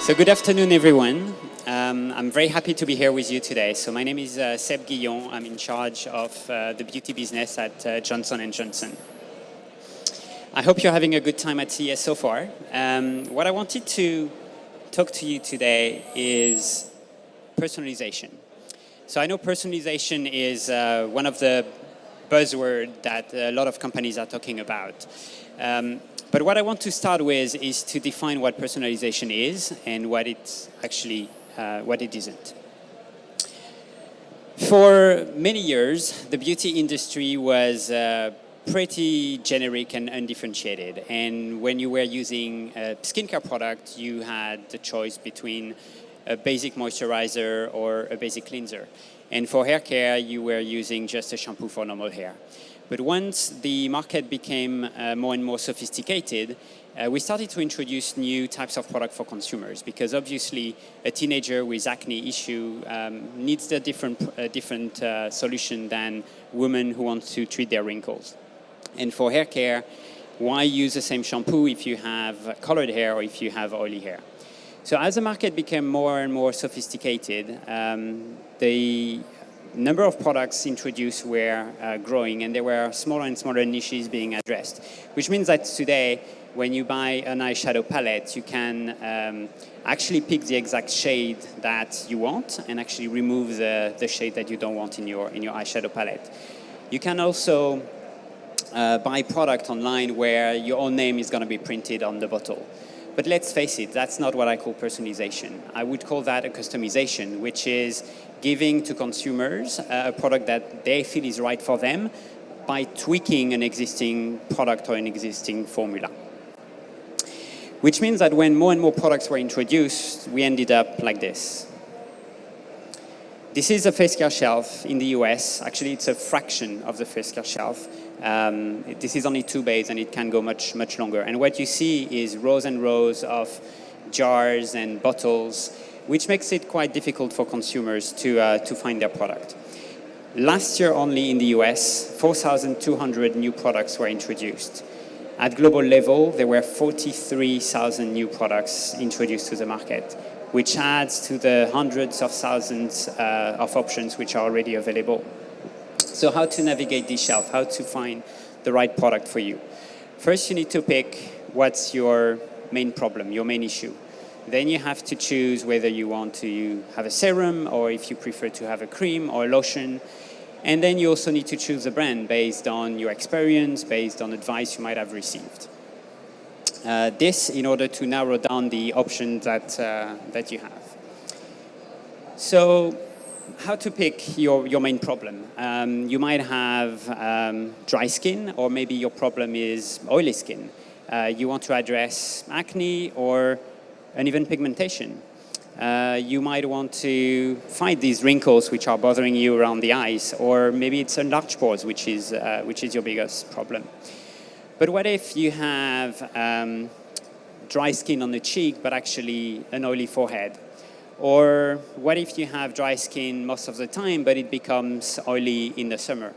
So good afternoon, everyone. I'm very happy to be here with you today. So my name is Seb Guillon. I'm in charge of the beauty business at Johnson & Johnson. I hope you're having a good time at CES so far. What I wanted to talk to you today is personalization. So I know personalization is one of the buzzwords that a lot of companies are talking about. But what I want to start with is to define what personalization is and what it's actually, what it isn't. For many years, the beauty industry was pretty generic and undifferentiated. And when you were using a skincare product, you had the choice between a basic moisturizer or a basic cleanser. And for hair care, you were using just a shampoo for normal hair. But once the market became more and more sophisticated, we started to introduce new types of products for consumers, because obviously a teenager with acne issue needs a different solution than women who want to treat their wrinkles. And for hair care, why use the same shampoo if you have colored hair or if you have oily hair? So as the market became more and more sophisticated, the number of products introduced were growing, and there were smaller and smaller niches being addressed, which means that today, when you buy an eyeshadow palette, you can actually pick the exact shade that you want and actually remove the shade that you don't want in your eyeshadow palette. You can also buy product online where your own name is going to be printed on the bottle. But let's face it, that's not what I call personalization. I would call that a customization, which is giving to consumers a product that they feel is right for them by tweaking an existing product or an existing formula. Which means that when more and more products were introduced, we ended up like this. This is a face care shelf in the US. Actually, it's a fraction of the face care shelf. This is only 2 bays, and it can go much, much longer. And what you see is rows and rows of jars and bottles, which makes it quite difficult for consumers to find their product. Last year only in the US, 4,200 new products were introduced. At global level, there were 43,000 new products introduced to the market, which adds to the hundreds of thousands of options which are already available. So how to navigate this shelf, how to find the right product for you. First, you need to pick what's your main problem, your main issue. Then you have to choose whether you want to have a serum or if you prefer to have a cream or a lotion. And then you also need to choose a brand based on your experience, based on advice you might have received. This in order to narrow down the options that you have. So how to pick your main problem. You might have dry skin, or maybe your problem is oily skin. You want to address acne or uneven pigmentation. You might want to fight these wrinkles which are bothering you around the eyes, or maybe it's enlarged pores, which is your biggest problem. But what if you have dry skin on the cheek, but actually an oily forehead? Or what if you have dry skin most of the time, but it becomes oily in the summer?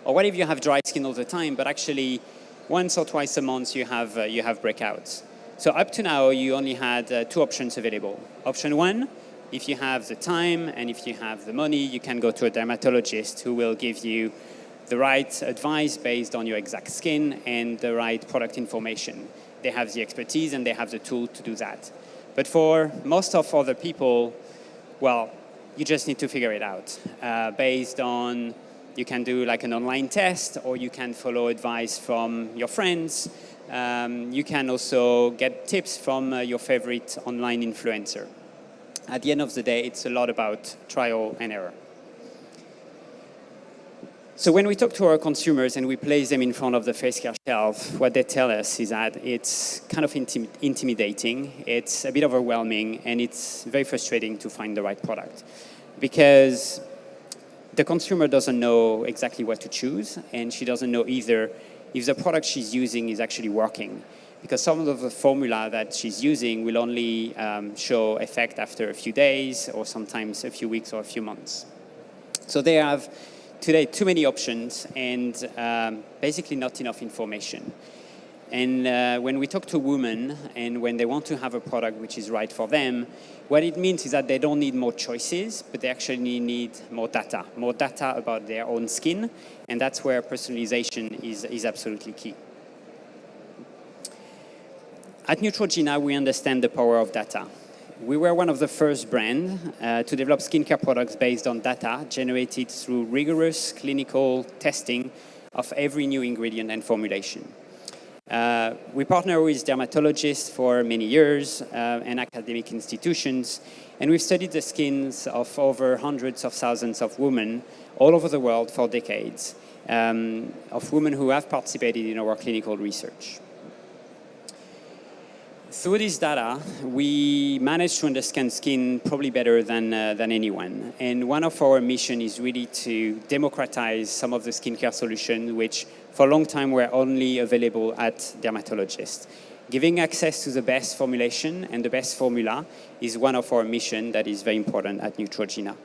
Or what if you have dry skin all the time, but actually once or twice a month you have breakouts? So up to now, you only had 2 options available. Option 1, if you have the time and if you have the money, you can go to a dermatologist who will give you the right advice based on your exact skin and the right product information. They have the expertise and they have the tool to do that. But for most of other people, well, you just need to figure it out. Based on, you can do like an online test, or you can follow advice from your friends. You can also get tips from your favorite online influencer. At the end of the day, it's a lot about trial and error. So when we talk to our consumers and we place them in front of the face care shelf, what they tell us is that it's kind of intimidating, it's a bit overwhelming, and it's very frustrating to find the right product. Because the consumer doesn't know exactly what to choose, and she doesn't know either if the product she's using is actually working. Because some of the formula that she's using will only show effect after a few days, or sometimes a few weeks or a few months. So they have today too many options and basically not enough information. And when we talk to women and when they want to have a product which is right for them, what it means is that they don't need more choices, but they actually need more data about their own skin. And that's where personalization is absolutely key. At Neutrogena, we understand the power of data. We were one of the first brands to develop skincare products based on data generated through rigorous clinical testing of every new ingredient and formulation. We partner with dermatologists for many years and academic institutions, and we've studied the skins of over hundreds of thousands of women all over the world for decades, of women who have participated in our clinical research. Through this data, we managed to understand skin probably better than anyone. And one of our missions is really to democratize some of the skincare solutions which for a long time were only available at dermatologists. Giving access to the best formulation and the best formula is one of our missions that is very important at Neutrogena.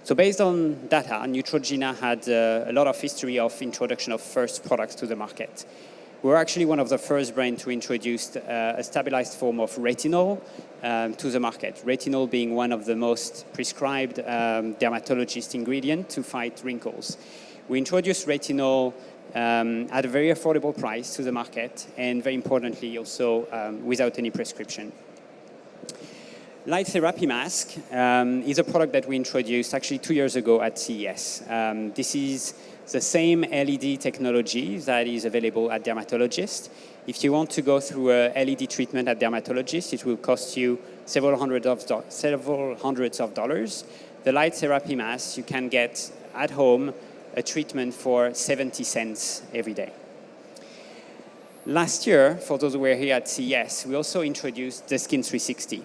So based on data, Neutrogena had a lot of history of introduction of first products to the market. We were actually one of the first brands to introduce a stabilized form of retinol to the market. Retinol being one of the most prescribed dermatologist ingredient to fight wrinkles. We introduced retinol at a very affordable price to the market, and very importantly also without any prescription. Light Therapy Mask is a product that we introduced actually 2 years ago at CES. This is the same LED technology that is available at dermatologists. If you want to go through a LED treatment at dermatologists, it will cost you several hundreds of dollars. The Light Therapy Mask, you can get at home a treatment for 70 cents every day. Last year, for those who were here at CES, we also introduced the Skin 360.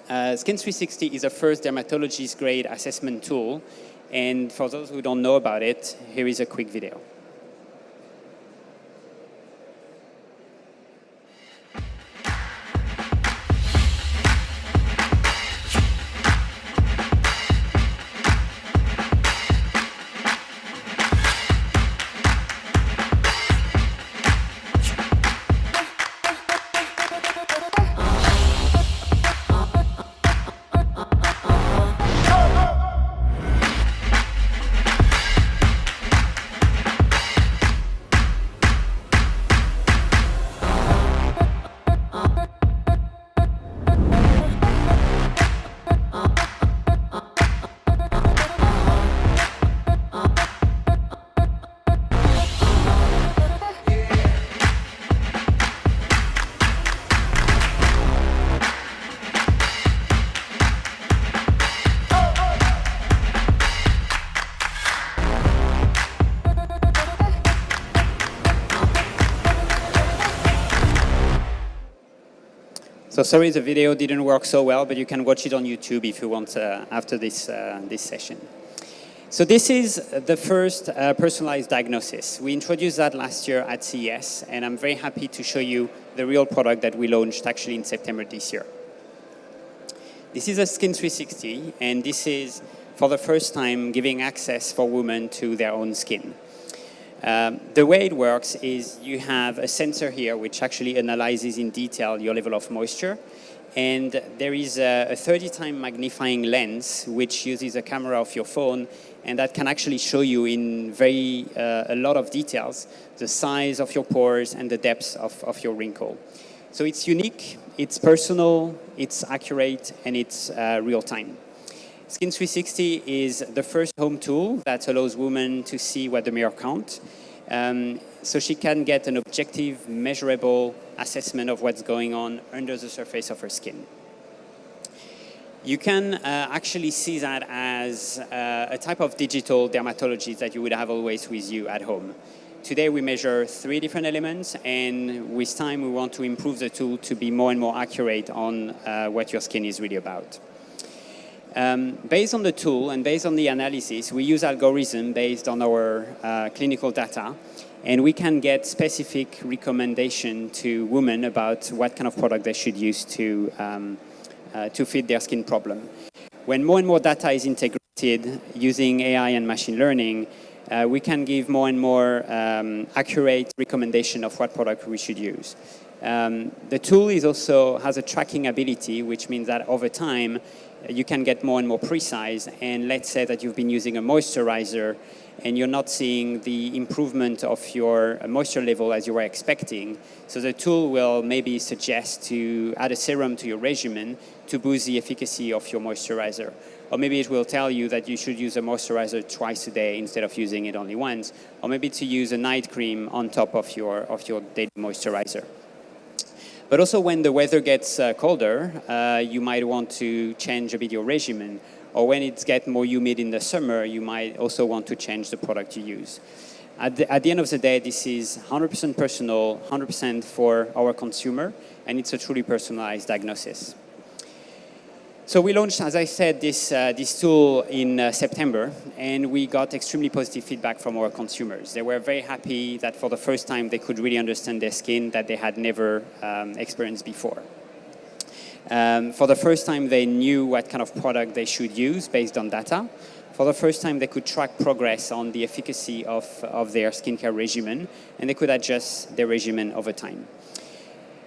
Skin 360 is a first dermatologist-grade assessment tool. And for those who don't know about it, here is a quick video. So sorry the video didn't work so well, but you can watch it on YouTube if you want after this session. So this is the first personalized diagnosis. We introduced that last year at CES, and I'm very happy to show you the real product that we launched actually in September this year. This is a Skin 360, and this is for the first time giving access for women to their own skin. The way it works is you have a sensor here which actually analyzes in detail your level of moisture, and there is a 30-time magnifying lens which uses a camera of your phone, and that can actually show you in a lot of details the size of your pores and the depth of your wrinkle. So it's unique, it's personal, it's accurate, and it's real time. Skin 360 is the first home tool that allows women to see what the mirror counts. So she can get an objective, measurable assessment of what's going on under the surface of her skin. You can actually see that as a type of digital dermatology that you would have always with you at home. Today we measure 3 different elements, and with time we want to improve the tool to be more and more accurate on what your skin is really about. Based on the tool and based on the analysis, we use algorithm based on our clinical data, and we can get specific recommendation to women about what kind of product they should use to fit their skin problem. When more and more data is integrated using AI and machine learning, we can give more and more accurate recommendation of what product we should use. The tool is also has a tracking ability, which means that over time you can get more and more precise. And let's say that you've been using a moisturizer and you're not seeing the improvement of your moisture level as you were expecting. So the tool will maybe suggest to add a serum to your regimen to boost the efficacy of your moisturizer. Or maybe it will tell you that you should use a moisturizer twice a day instead of using it only once. Or maybe to use a night cream on top of your daily moisturizer. But also when the weather gets colder, you might want to change a bit your regimen. Or when it gets more humid in the summer, you might also want to change the product you use. At the end of the day, this is 100% personal, 100% for our consumer, and it's a truly personalized diagnosis. So we launched, as I said, this tool in September, and we got extremely positive feedback from our consumers. They were very happy that for the first time they could really understand their skin that they had never experienced before. For the first time, they knew what kind of product they should use based on data. For the first time, they could track progress on the efficacy of their skincare regimen, and they could adjust their regimen over time.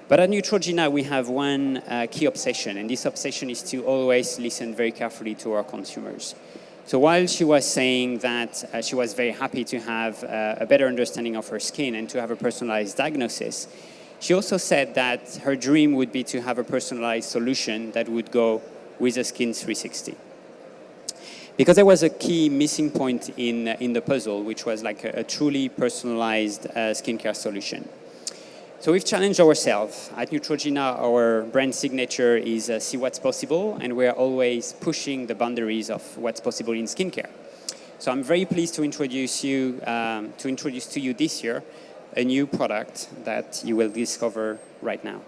But at Neutrogena, we have one key obsession, and this obsession is to always listen very carefully to our consumers. So while she was saying that she was very happy to have a better understanding of her skin and to have a personalized diagnosis, she also said that her dream would be to have a personalized solution that would go with a Skin 360. Because there was a key missing point in the puzzle, which was like a truly personalized skincare solution. So we've challenged ourselves. At Neutrogena, our brand signature is see what's possible, and we're always pushing the boundaries of what's possible in skincare. So I'm very pleased to introduce to you this year a new product that you will discover right now.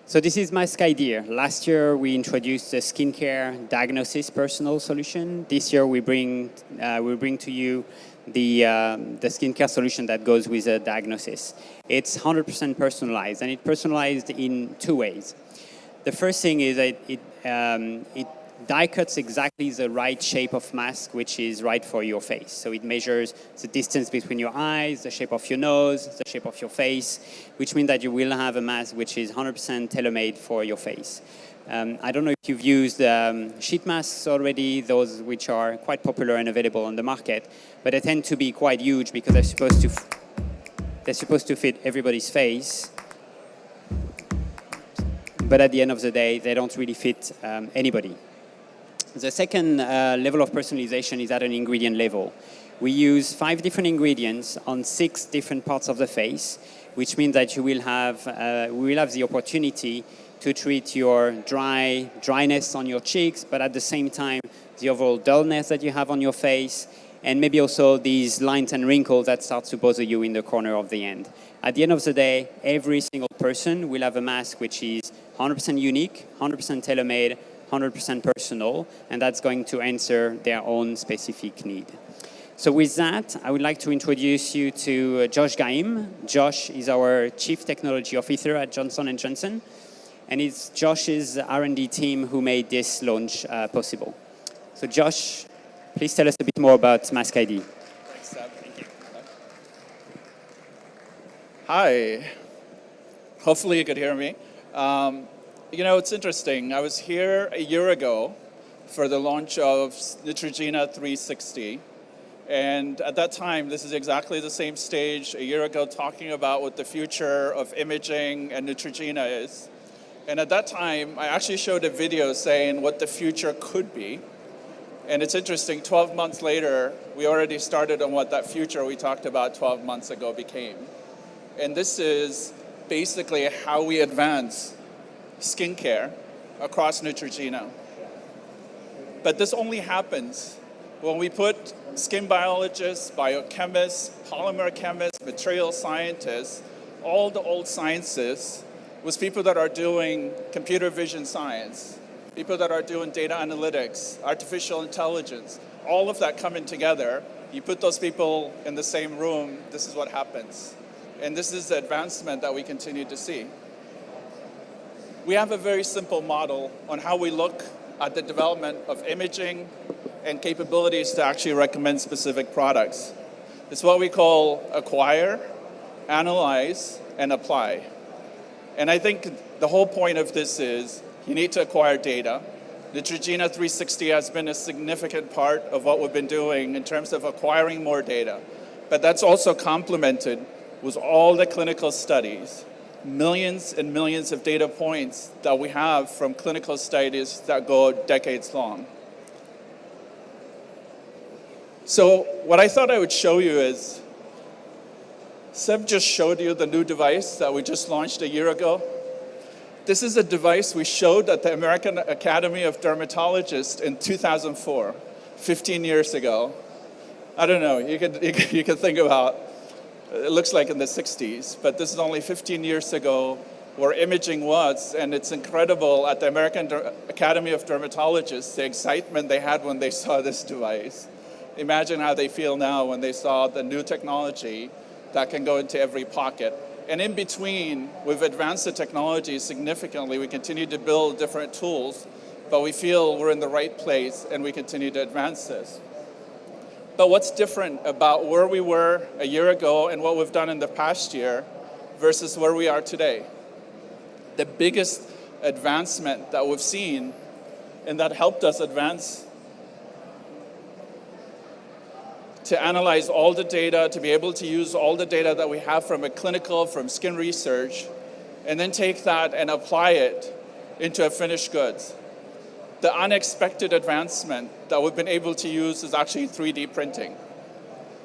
So this is Mask Idea. Last year we introduced a skincare diagnosis personal solution. This year we bring to you the skincare solution that goes with a diagnosis. It's 100% personalized, and it's personalized in two ways. The first thing is that it die cuts exactly the right shape of mask, which is right for your face. So it measures the distance between your eyes, the shape of your nose, the shape of your face, which means that you will have a mask which is 100% tailor-made for your face. I don't know if you've used sheet masks already, those which are quite popular and available on the market, but they tend to be quite huge because they're supposed to fit everybody's face. But at the end of the day, they don't really fit anybody. The second level of personalization is at an ingredient level. We use 5 different ingredients on 6 different parts of the face, which means that we will have the opportunity to treat your dryness on your cheeks, but at the same time, the overall dullness that you have on your face, and maybe also these lines and wrinkles that start to bother you in the corner of the end. At the end of the day, every single person will have a mask which is 100% unique, 100% tailor-made, 100% personal, and that's going to answer their own specific need. So with that, I would like to introduce you to Josh Gaim. Josh is our Chief Technology Officer at Johnson & Johnson, and it's Josh's R&D team who made this launch possible. So Josh, please tell us a bit more about Mask ID. Thanks, Seb. Thank you. Hi. Hopefully you could hear me. You know, it's interesting. I was here a year ago for the launch of Neutrogena 360. And at that time, this is exactly the same stage a year ago, talking about what the future of imaging and Neutrogena is. And at that time, I actually showed a video saying what the future could be. And it's interesting, 12 months later, we already started on what that future we talked about 12 months ago became. And this is basically how we advance skincare across Neutrogena. But this only happens when we put skin biologists, biochemists, polymer chemists, material scientists, all the old sciences, with people that are doing computer vision science, people that are doing data analytics, artificial intelligence, all of that coming together. You put those people in the same room, this is what happens. And this is the advancement that we continue to see. We have a very simple model on how we look at the development of imaging and capabilities to actually recommend specific products. It's what we call acquire, analyze, and apply. And I think the whole point of this is you need to acquire data. Neutrogena 360 has been a significant part of what we've been doing in terms of acquiring more data. But that's also complemented with all the clinical studies, millions and millions of data points that we have from clinical studies that go decades long. So what I thought I would show you is, Seb just showed you the new device that we just launched a year ago. This is a device we showed at the American Academy of Dermatologists in 2004, 15 years ago. I don't know, you can think about, it looks like in the 60s, but this is only 15 years ago where imaging was, and it's incredible at the American Academy of Dermatologists, the excitement they had when they saw this device. Imagine how they feel now when they saw the new technology that can go into every pocket. And in between, we've advanced the technology significantly. We continue to build different tools, but we feel we're in the right place and we continue to advance this. But what's different about where we were a year ago and what we've done in the past year versus where we are today? The biggest advancement that we've seen and that helped us advance to analyze all the data, to be able to use all the data that we have from a clinical, from skin research, and then take that and apply it into a finished goods. The unexpected advancement that we've been able to use is actually 3D printing.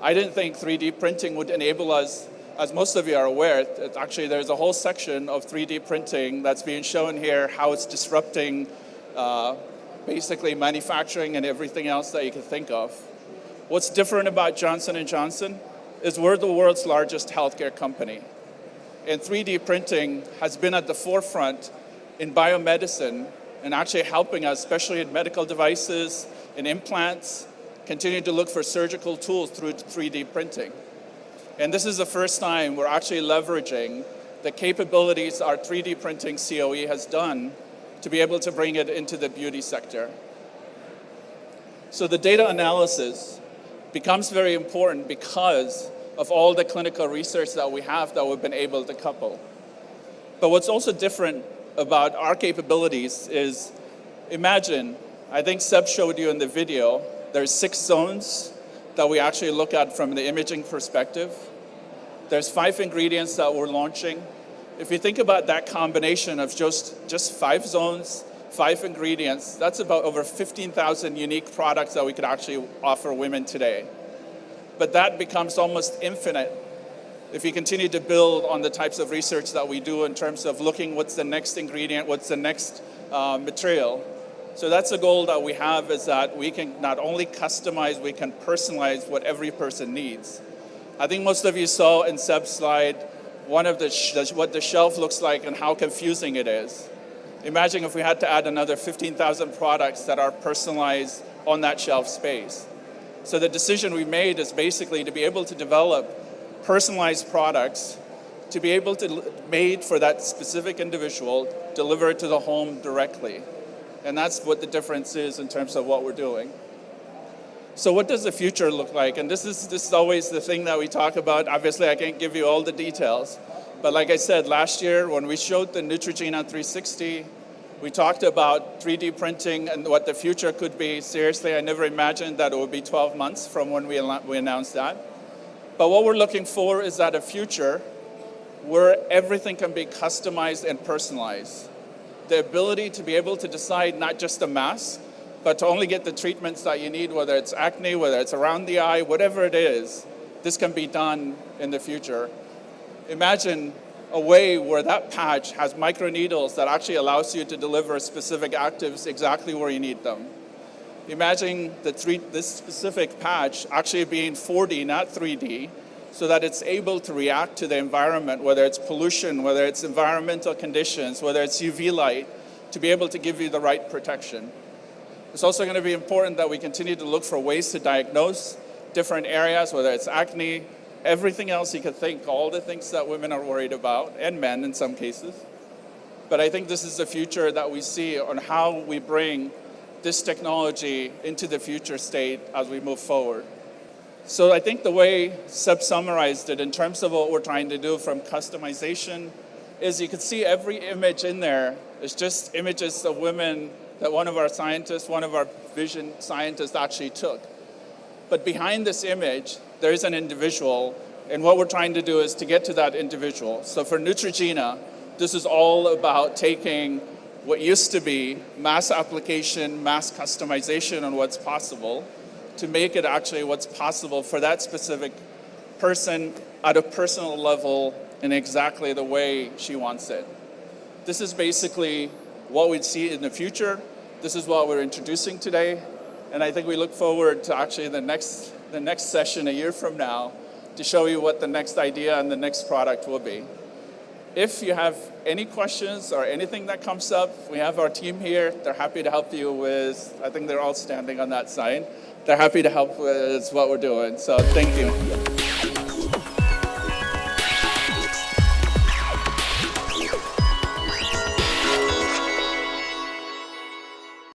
I didn't think 3D printing would enable us, as most of you are aware, actually there's a whole section of 3D printing that's being shown here, how it's disrupting basically manufacturing and everything else that you can think of. What's different about Johnson & Johnson is we're the world's largest healthcare company. And 3D printing has been at the forefront in biomedicine and actually helping us, especially in medical devices and implants, continue to look for surgical tools through 3D printing. And this is the first time we're actually leveraging the capabilities our 3D printing COE has done to be able to bring it into the beauty sector. So the data analysis becomes very important because of all the clinical research that we have that we've been able to couple. But what's also different about our capabilities is, imagine, I think Seb showed you in the video, there's 6 zones that we actually look at from the imaging perspective. There's 5 ingredients that we're launching. If you think about that combination of just 5 zones, 5 ingredients, that's about over 15,000 unique products that we could actually offer women today. But that becomes almost infinite if you continue to build on the types of research that we do in terms of looking what's the next ingredient, what's the next material. So that's the goal that we have, is that we can not only customize, we can personalize what every person needs. I think most of you saw in Seb's slide what the shelf looks like and how confusing it is. Imagine if we had to add another 15,000 products that are personalized on that shelf space. So the decision we made is basically to be able to develop personalized products, to be able to made for that specific individual, deliver it to the home directly. And that's what the difference is in terms of what we're doing. So what does the future look like? And this is always the thing that we talk about. Obviously, I can't give you all the details. But like I said, last year when we showed the Neutrogena 360, We talked about 3D printing and what the future could be. Seriously, I never imagined that it would be 12 months from when we announced that. But what we're looking for is that a future where everything can be customized and personalized. The ability to be able to decide not just a mask, but to only get the treatments that you need, whether it's acne, whether it's around the eye, whatever it is, this can be done in the future. Imagine a way where that patch has microneedles that actually allows you to deliver specific actives exactly where you need them. Imagine this specific patch actually being 4D, not 3D, so that it's able to react to the environment, whether it's pollution, whether it's environmental conditions, whether it's UV light, to be able to give you the right protection. It's also going to be important that we continue to look for ways to diagnose different areas, whether it's acne, everything else you could think, all the things that women are worried about, and men in some cases. But I think this is the future that we see on how we bring this technology into the future state as we move forward. So I think the way Seb summarized it in terms of what we're trying to do from customization is you can see every image in there is just images of women that one of our scientists, one of our vision scientists actually took. But behind this image, there is an individual, and what we're trying to do is to get to that individual. So for Neutrogena, this is all about taking what used to be mass application, mass customization on what's possible, to make it actually what's possible for that specific person at a personal level in exactly the way she wants it. This is basically what we'd see in the future. This is what we're introducing today. And I think we look forward to actually the next session a year from now to show you what the next idea and the next product will be. If you have any questions or anything that comes up, we have our team here. They're happy to help you with, I think they're all standing on that side. They're happy to help with what we're doing. So thank you.